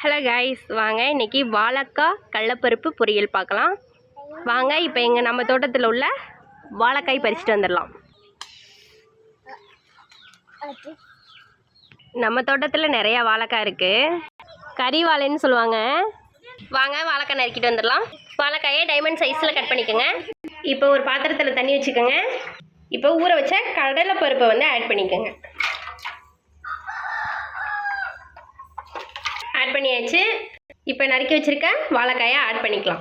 Hello guys, வாங்க இன்றைக்கி வாழைக்காய் கடலைப்பருப்பு பொரியல் பார்க்கலாம். வாங்க இப்போ நம்ம தோட்டத்தில் உள்ள வாழைக்காய் பறிச்சுட்டு வந்துடலாம். நம்ம தோட்டத்தில் நிறையா வாழைக்காய் இருக்குது, கறி வாழைன்னு சொல்லுவாங்க. வாங்க வாழைக்காய் நறுக்கிட்டு வந்துடலாம். வாழைக்காயை டைமண்ட் சைஸில் கட் பண்ணிக்கோங்க. இப்போ ஒரு பாத்திரத்தில் தண்ணி வச்சுக்கோங்க. இப்போ ஊற வச்ச கடலைப்பருப்பை ஆட் பண்ணிக்கோங்க. ஆட் பண்ணியாச்சு. இப்போ நறுக்கி வச்சுருக்க வாழைக்காயை ஆட் பண்ணிக்கலாம்.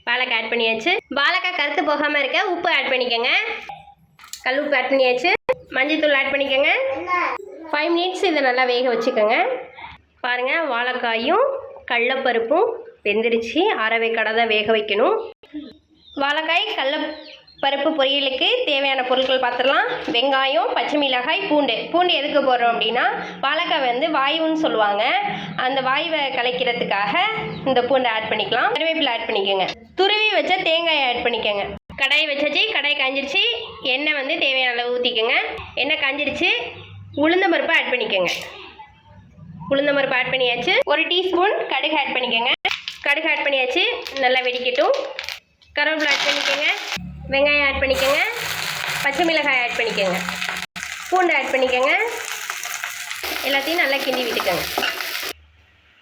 வாழைக்காய் ஆட் பண்ணியாச்சு. வாழைக்காய் கருத்து போகாமல் இருக்க உப்பு ஆட் பண்ணிக்கோங்க. கல் உப்பு ஆட் பண்ணியாச்சு. மஞ்சள்தூள் ஆட் பண்ணிக்கோங்க. 5 மினிட்ஸ் இதை நல்லா வேக வச்சுக்கோங்க. பாருங்கள், வாழைக்காயும் கடலைப்பருப்பும் வெந்துருச்சு. அரைவேக்காடை தான் வேக வைக்கணும். வாழைக்காய் கடலைப்பருப்பு பொரியலுக்கு தேவையான பொருட்கள் பார்த்துடலாம். வெங்காயம், பச்சை மிளகாய், பூண்டு எதுக்கு போடுறோம் அப்படின்னா, வாழைக்காய் வாயுன்னு சொல்லுவாங்க. அந்த வாயுவை கலைக்கிறதுக்காக இந்த பூண்டை ஆட் பண்ணிக்கலாம். கருவேப்பிலை ஆட் பண்ணிக்கோங்க. துருவி வச்ச தேங்காயை ஆட் பண்ணிக்கோங்க. கடாயை வச்சாச்சு. கடாய் காஞ்சிருச்சு. எண்ணெய் தேவையான அளவு ஊற்றிக்கோங்க. எண்ணெய் காஞ்சிருச்சு. உளுந்தம்பருப்பு ஆட் பண்ணிக்கோங்க. உளுந்தம்பருப்பு ஆட் பண்ணியாச்சு. 1 டீஸ்பூன் கடுகு ஆட் பண்ணிக்கோங்க. கடுகு ஆட் பண்ணியாச்சு. நல்லா வெடிக்கட்டும். கருவேப்பிலை ஆட் பண்ணிக்கோங்க. வெங்காயம் ஆட் பண்ணிக்கோங்க. பச்சை மிளகாய் ஆட் பண்ணிக்கோங்க. பூண்டு ஆட் பண்ணிக்கோங்க. எல்லாத்தையும் நல்லா கிண்டி விட்டுக்கோங்க.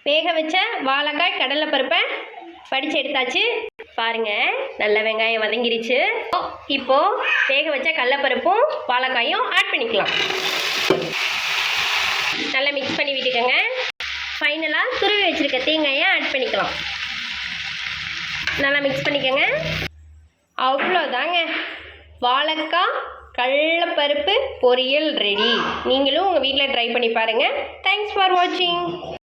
வேக வச்ச வாழைக்காய் கடலைப்பருப்பை வடித்து எடுத்தாச்சு. பாருங்கள், நல்ல வெங்காயம் வதங்கிருச்சு. இப்போது வேக வச்ச கடலைப்பருப்பும் வாழைக்காயும் ஆட் பண்ணிக்கலாம். நல்லா மிக்ஸ் பண்ணி விட்டுக்கோங்க. ஃபைனலாக துருவி வச்சுருக்க தேங்காயை ஆட் பண்ணிக்கலாம். நல்லா மிக்ஸ் பண்ணிக்கோங்க. அவ்வளோதாங்க, வாழைக்காய் கடலைப்பருப்பு பொரியல் ரெடி. நீங்களும் உங்கள் வீட்டில் ட்ரை பண்ணி பாருங்கள். தேங்க்ஸ் ஃபார் வாட்சிங்.